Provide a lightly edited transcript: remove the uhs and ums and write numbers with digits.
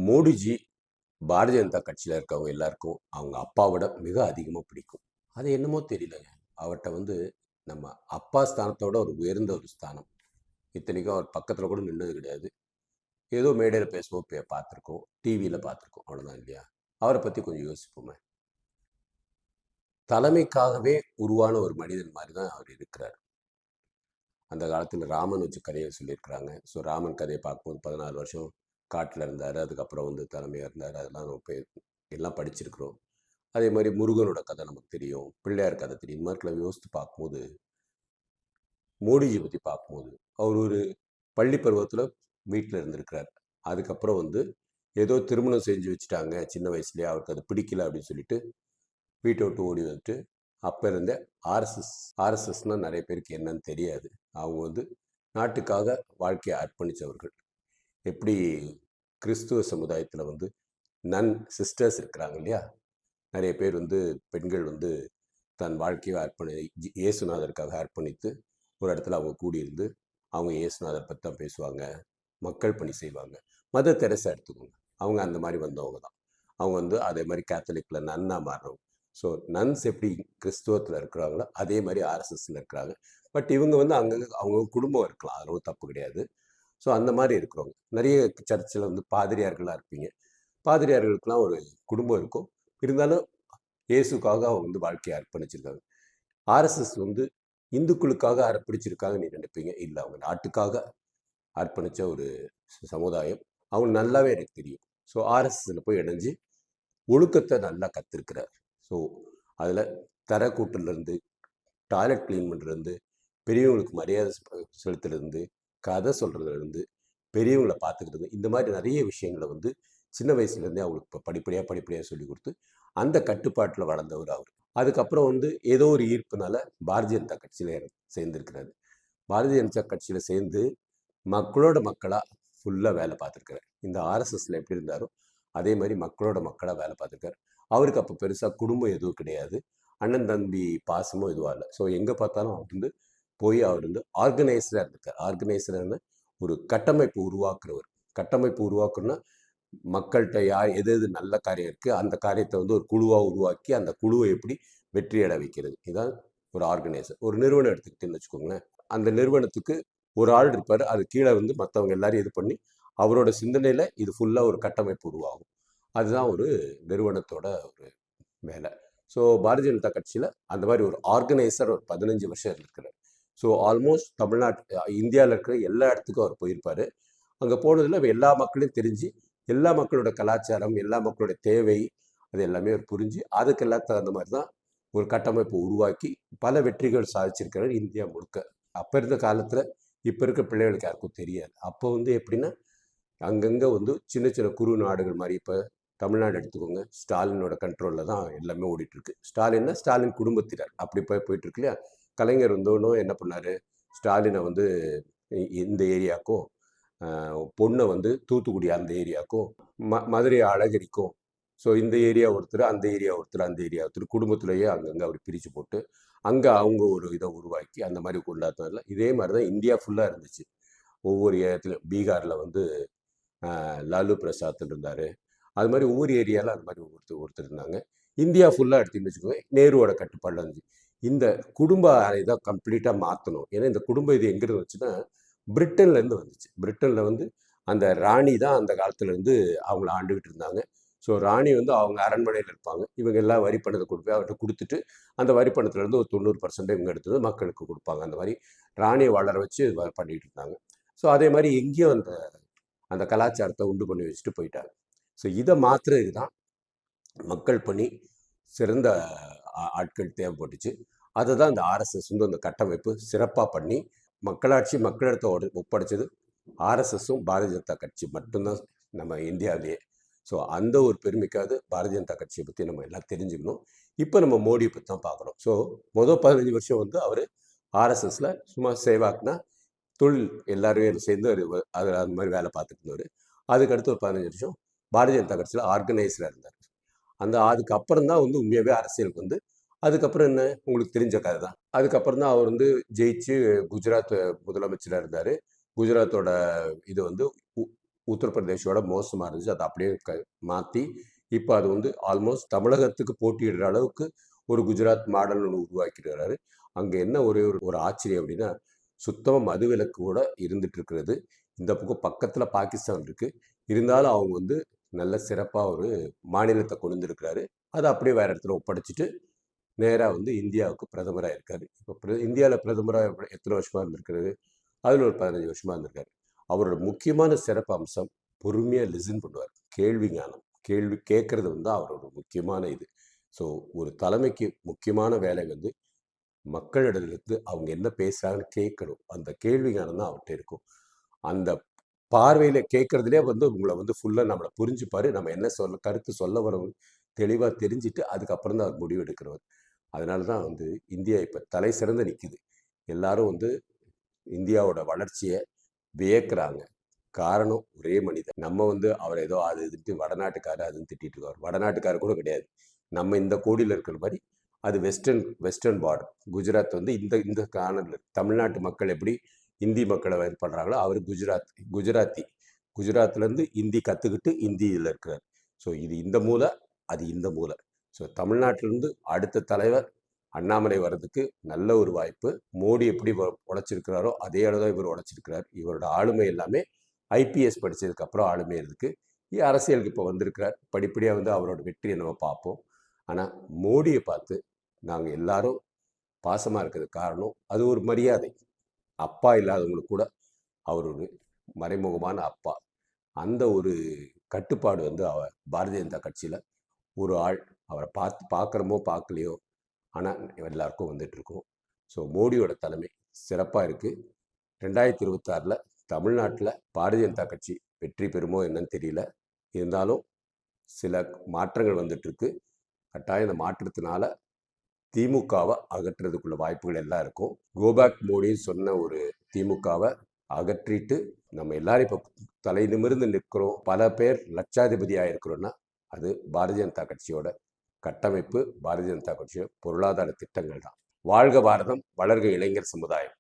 மோடிஜி பாரதிய ஜனதா கட்சியில இருக்கவங்க எல்லாருக்கும் அவங்க அப்பாவிட மிக அதிகமா பிடிக்கும். அது என்னமோ தெரியலங்க. அவர்ட்ட நம்ம அப்பா ஸ்தானத்தோட ஒரு உயர்ந்த ஒரு ஸ்தானம். இத்தனைக்கும் அவர் பக்கத்துல கூட நின்னது கிடையாது. ஏதோ மேடையில பேசும்போது பார்த்துருக்கோம். டிவியில பார்த்துருக்கோம். அவ்வளோதான் இல்லையா? அவர பத்தி கொஞ்சம் யோசிப்போமே. தலைமைக்காகவே உருவான ஒரு மனிதன் மாரி தான் அவர் இருக்கிறார். அந்த காலத்துல ராமன் வச்சு கதைய சொல்லியிருக்கிறாங்க. ஸோ ராமன் கதைய பார்க்கும்போது 14 வருஷம் காட்டுல இருந்தாரு. அதுக்கப்புறம் தலைமையா இருந்தாரு. அதெல்லாம் நம்ம எல்லாம் படிச்சிருக்கிறோம். அதே மாரி முருகனோட கதை நமக்கு தெரியும். பிள்ளையார் கதை தெரியும். இந்த மாரிலாம் யோசித்து பார்க்கும்போது, மோடிஜி பத்தி பார்க்கும்போது, அவர் ஒரு பள்ளி பருவத்தில வீட்ல இருந்திருக்கிறார். அதுக்கப்புறம் ஏதோ திருமணம் செஞ்சு வச்சுட்டாங்க. சின்ன வயசுலயே அவருக்கு அது பிடிக்கல அப்படின்னு சொல்லிட்டு, வீட்ட விட்டு ஓடி வந்துட்டு, அப்ப இருந்தே ஆர்எஸ்எஸ் ஆர்எஸ்எஸ்னா நெறைய பேருக்கு என்னன்னு தெரியாது. அவங்க நாட்டுக்காக வாழ்க்கைய அர்ப்பணிச்சவர்கள். எப்படி கிறிஸ்துவ சமுதாயத்தில நன் சிஸ்டர்ஸ் இருக்கிறாங்க இல்லையா? நெறைய பேர் பெண்கள் தன் வாழ்க்கையை இயேசுநாதருக்காக அர்ப்பணித்து ஒரு இடத்துல அவங்க கூடியிருந்து அவங்க இயேசுநாதர் பற்றி தான் பேசுவாங்க, மக்கள் பணி செய்வாங்க. மதர் தெரசா எடுத்துக்கோங்க, அவங்க அந்த மாதிரி வந்தவங்க தான். அவங்க அதே மாதிரி கேத்தலிக்ல நன்னா மாறுறவங்க. ஸோ நன்ஸ் எப்படி கிறிஸ்துவத்தில் இருக்கிறாங்களோ அதே மாதிரி ஆர்எஸ்எஸ்ல இருக்கிறாங்க. பட் இவங்க அங்கங்கே அவங்க குடும்பம் இருக்கலாம், அதில் ஒரு தப்பு கிடையாது. ஸோ அந்த மாதிரி இருக்கிறவங்க நிறைய சர்ச்சில் பாதிரியார்களாக இருப்பீங்க. பாதிரியார்களுக்கெல்லாம் ஒரு குடும்பம் இருக்கும். இருந்தாலும் இயேசுக்காக அவங்க வாழ்க்கையை அர்ப்பணிச்சிருக்காங்க. ஆர்எஸ்எஸ் இந்துக்களுக்காக அர்ப்பணிச்சிருக்காங்க நீ நினைப்பீங்க. இல்லை, அவங்க நாட்டுக்காக அர்ப்பணிச்ச ஒரு சமுதாயம். அவங்க நல்லாவே எனக்கு தெரியும். ஸோ ஆர்எஸ்எஸ்ல போய் இணைஞ்சு ஒழுக்கத்தை நல்லா கத்திருக்கிறார். ஸோ அதில் தர கூட்டுலேருந்து, டாய்லெட் கிளீன் பண்ணுறதுலேருந்து, பெரியவங்களுக்கு மரியாதை செலுத்துறதுலேருந்து, கதை சொல்கிறதுலேருந்து, பெரியவங்களை பார்த்துக்கிறது, இந்த மாதிரி நிறைய விஷயங்களை சின்ன வயசுலேருந்தே அவங்களுக்கு இப்போ படிப்படியாக சொல்லி கொடுத்து அந்த கட்டுப்பாட்டில் வளர்ந்தவர் அவர். அதுக்கப்புறம் ஏதோ ஒரு ஈர்ப்புனால பாரதிய ஜனதா கட்சியில் சேர்ந்திருக்கிறாரு. பாரதிய ஜனதா கட்சியில் சேர்ந்து மக்களோட மக்களாக ஃபுல்லாக வேலை பார்த்துருக்காரு. இந்த ஆர்எஸ்எஸ்ல எப்படி இருந்தாரோ அதே மாதிரி மக்களோட மக்களாக வேலை பார்த்துருக்காரு. அவருக்கு அப்போ பெருசாக குடும்பம் எதுவும் கிடையாது. அண்ணன் தம்பி பாசமும் எதுவும் இல்லை. ஸோ எங்கே பார்த்தாலும் அவர் போய் அவர் ஆர்கனைசராக இருந்திருக்கார். ஆர்கனைசரான ஒரு கட்டமைப்பு உருவாக்குறவர். கட்டமைப்பு உருவாக்குன்னா மக்கள்கிட்ட யார் எது எது நல்ல காரியம் இருக்குது அந்த காரியத்தை ஒரு குழுவாக உருவாக்கி அந்த குழுவை எப்படி வெற்றியட வைக்கிறது, இதுதான் ஒரு ஆர்கனைசர். ஒரு நிறுவனம் எடுத்துக்கிட்டேன்னு வச்சுக்கோங்களேன். அந்த நிறுவனத்துக்கு ஒரு ஆள் இருப்பார். அது கீழே மற்றவங்க எல்லாரையும் இது பண்ணி அவரோட சிந்தனையில் இது ஃபுல்லாக ஒரு கட்டமைப்பு உருவாகும். அதுதான் ஒரு நிறுவனத்தோட ஒரு வேலை. ஸோ பாரதிய ஜனதா கட்சியில் அந்த மாதிரி ஒரு ஆர்கனைசர் ஒரு 15 வருஷம் இருக்கிறார். ஸோ ஆல்மோஸ்ட் இந்தியாவில் இருக்கிற எல்லா இடத்துக்கும் அவர் போயிருப்பார். அங்கே போனதில் எல்லா மக்களையும் தெரிஞ்சு எல்லா மக்களோட கலாச்சாரம், எல்லா மக்களோட தேவை, அது எல்லாமே அவர் புரிஞ்சு அதுக்கு எல்லாம் தகுந்த மாதிரி தான் ஒரு கட்டமைப்பு உருவாக்கி பல வெற்றிகள் சாதிச்சிருக்கிறார் இந்தியா முழுக்க. அப்போ இருந்த காலத்தில் இப்போ இருக்க பிள்ளைகளுக்கு யாருக்கும் தெரியாது. அப்போ எப்படின்னா அங்கங்கே சின்ன சின்ன குறு நாடுகள் மாதிரி, இப்போ தமிழ்நாடு எடுத்துக்கோங்க, ஸ்டாலினோட கண்ட்ரோலில் தான் எல்லாமே ஓடிட்டுருக்கு. ஸ்டாலின்னா ஸ்டாலின் குடும்பத்தினர் அப்படி போயிட்டுருக்கு இல்லையா? கலைஞர் வந்தோன்னும் என்ன பண்ணார், ஸ்டாலினை இந்த ஏரியாவுக்கும், பொண்ணை தூத்துக்குடி அந்த ஏரியாவுக்கும், மதுரை அழகிரிக்கும், ஸோ இந்த ஏரியா ஒருத்தர், அந்த ஏரியா ஒருத்தர், அந்த ஏரியா ஒருத்தர், குடும்பத்திலேயே அங்கங்கே அப்படி பிரித்து போட்டு அங்கே அவங்க ஒரு இதை உருவாக்கி அந்த மாதிரி கொண்டாடுறதுல இதே மாதிரி தான் இந்தியா ஃபுல்லாக இருந்துச்சு. ஒவ்வொரு ஏரியாத்துலையும் பீகாரில் லாலு பிரசாத் இருந்தார். அது மாதிரி ஒவ்வொரு ஏரியாவில் அது மாதிரி ஒருத்தர் இருந்தாங்க. இந்தியா ஃபுல்லாக எடுத்துன்னு வச்சுக்கோங்க, நேருவோட கட்டுப்பாடில் இருந்துச்சு. இந்த குடும்ப அறை தான் கம்ப்ளீட்டாக மாற்றணும். ஏன்னா இந்த குடும்ப இது எங்கிருந்து வந்துச்சுன்னா பிரிட்டன்லேருந்து வந்துச்சு. பிரிட்டனில் அந்த ராணி தான் அந்த காலத்துலேருந்து அவங்கள ஆண்டுகிட்டு இருந்தாங்க. ஸோ ராணி அவங்க அரண்மனையில் இருப்பாங்க. இவங்க எல்லாம் வரி பணத்தை அவர்கிட்ட கொடுத்துட்டு அந்த வரி பணத்துலேருந்து ஒரு 90% இவங்க எடுத்து மக்களுக்கு கொடுப்பாங்க. அந்த மாதிரி ராணியை வளர வச்சு பண்ணிகிட்டு இருந்தாங்க. ஸோ அதே மாதிரி எங்கேயும் அந்த அந்த கலாச்சாரத்தை உண்டு பண்ணி வச்சுட்டு போயிட்டாங்க. ஸோ இதை மாற்றுறதுக்கு தான் மக்கள் பணி, சிறந்த ஆட்கள் தேவைப்பட்டுச்சு. அதை தான் இந்த ஆர்எஸ்எஸ் அந்த கட்டமைப்பு சிறப்பாக பண்ணி மக்களாட்சி மக்களிடத்தை ஒப்படைச்சது ஆர்எஸ்எஸும் பாரதிய ஜனதா கட்சி மட்டும்தான் நம்ம இந்தியாவிலேயே. ஸோ அந்த ஒரு பெருமைக்காவது பாரதிய ஜனதா கட்சியை பற்றி நம்ம எல்லாம் தெரிஞ்சுக்கணும். இப்போ நம்ம மோடியை பற்றி தான் பார்க்குறோம். ஸோ மொதல் 15 வருஷம் அவர் ஆர்எஸ்எஸ்ல சும்மா சேவாக்குனா தொழில் எல்லாருமே சேர்ந்து அது அந்த மாதிரி வேலை பார்த்துட்டு இருந்தார். அதுக்கடுத்து ஒரு 15 வருஷம் பாரதிய ஜனதா கட்சியில் ஆர்கனைசராக இருந்தார். அதுக்கப்புறம் தான் உண்மையாகவே அரசியலுக்கு அதுக்கப்புறம் என்ன உங்களுக்கு தெரிஞ்ச கதை தான். அதுக்கப்புறம் தான் அவர் ஜெயிச்சு குஜராத் முதலமைச்சராக இருந்தார். குஜராத்தோட இது உத்தரப்பிரதேஷோட மோசமாக இருந்துச்சு. அதை அப்படியே மாற்றி இப்போ அது வந்து ஆல்மோஸ்ட் தமிழகத்துக்கு போட்டியிடுற அளவுக்கு ஒரு குஜராத் மாடல் ஒன்று உருவாக்கிடுறாரு. அங்கே என்ன ஒரே ஒரு ஆச்சரியம் அப்படின்னா, சுத்தமாக மதுவிலக்கு கூட இருந்துட்டு இருக்கிறது. இந்த பக்கம் பக்கத்தில் பாகிஸ்தான் இருக்கு. இருந்தாலும் அவங்க வந்து நல்ல சிறப்பாக ஒரு மாநிலத்தை கொண்டு வந்திருக்கிறாரு. அதை அப்படியே வேற இடத்துல ஒப்படைச்சிட்டு நேராக வந்து இந்தியாவுக்கு பிரதமராக இருக்காரு. இப்போ இந்தியாவில் பிரதமராக எத்தனை வருஷமா இருந்திருக்கிறாரு? அதில் ஒரு 15 வருஷமா இருந்திருக்காரு. அவரோட முக்கியமான சிறப்பு அம்சம் பொறுமையாக லிசன் பண்ணுவார். கேள்வி ஞானம், கேள்வி கேட்கறது வந்து அவரோட முக்கியமான இது. ஸோ ஒரு தலைமைக்கு முக்கியமான வேலை வந்து மக்களிடத்திலிருந்து அவங்க என்ன பேசுறாங்கன்னு கேட்கணும். அந்த கேள்வி ஞானம் தான் அவர்கிட்ட இருக்கும். அந்த பார்வையில கேட்கறதுலே வந்து உங்களை வந்து ஃபுல்லா நம்மளை புரிஞ்சுப்பாரு. நம்ம என்ன கருத்து சொல்ல வரோம் தெளிவா தெரிஞ்சுட்டு அதுக்கப்புறம் தான் அவர் முடிவு எடுக்கிறவர். அதனால தான் வந்து இந்தியா இப்ப தலை சிறந்து நிக்குது. எல்லாரும் வந்து இந்தியாவோட வளர்ச்சியை வியக்கிறாங்க. காரணம் ஒரே மனிதன். நம்ம வந்து அவர் ஏதோ அது இதுன்ட்டு வடநாட்டுக்காரு அதுன்னு திட்டிட்டு இருக்காரு. வடநாட்டுக்காரு கூட கிடையாது. நம்ம இந்த கோடியில் இருக்கிற மாதிரி அது வெஸ்டர்ன் பார்டர். குஜராத் வந்து இந்த இந்த கார்னர்ல தமிழ்நாட்டு மக்கள் எப்படி இந்தி மக்களை இது பண்றாங்களோ அவர் குஜராத்தி. குஜராத்லேருந்து இந்தி கற்றுக்கிட்டு இந்தியில் இருக்கிறார். ஸோ இது இந்த மூலை, அது இந்த மூலை. ஸோ தமிழ்நாட்டிலேருந்து அடுத்த தலைவர் அண்ணாமலை வர்றதுக்கு நல்ல ஒரு வாய்ப்பு. மோடி எப்படி உழைச்சிருக்கிறாரோ அதே அளவு தான் இவர் உழைச்சிருக்கிறார். இவரோட ஆளுமை எல்லாமே ஐபிஎஸ் படித்ததுக்கு அப்புறம் ஆளுமை இருக்கு. அரசியலுக்கு இப்போ வந்திருக்கிறார். படிப்படியாக வந்து அவரோட வெற்றியை நம்ம பார்ப்போம். ஆனால் மோடியை பார்த்து நாங்கள் எல்லாரும் பாசமாக இருக்கிறதுக்கு காரணம் அது ஒரு மரியாதை. அப்பா இல்லாதவங்களுக்கு கூட அவர் ஒரு மறைமுகமான அப்பா. அந்த ஒரு கட்டுப்பாடு வந்து பாரதிய ஜனதா கட்சியில் ஒரு ஆள் அவரை பார்க்குறமோ பார்க்கலையோ ஆனால் எல்லாருக்கும் வந்துட்டு இருக்கும். ஸோ மோடியோட தலைமை சிறப்பாக இருக்குது. 2026 தமிழ்நாட்டில் பாரதிய ஜனதா கட்சி வெற்றி பெறுமோ என்னன்னு தெரியல. இருந்தாலும் சில மாற்றங்கள் வந்துட்டு இருக்கு. கட்டாயம் இந்த மாற்றத்தினால திமுகவை அகற்றுறதுக்குள்ள வாய்ப்புகள் எல்லாம் இருக்கும். கோபேக் மோடின்னு சொன்ன ஒரு திமுகவை அகற்றிட்டு நம்ம எல்லாரும் இப்போ தலை நிமிர்ந்து நிற்கிறோம். பல பேர் லட்சாதிபதியாக இருக்கிறோன்னா அது பாரதிய ஜனதா கட்சியோட கட்டமைப்பு, பாரதிய ஜனதா கட்சியோட பொருளாதார திட்டங்கள் தான். வாழ்க பாரதம், வளர்க இளைஞர் சமுதாயம்.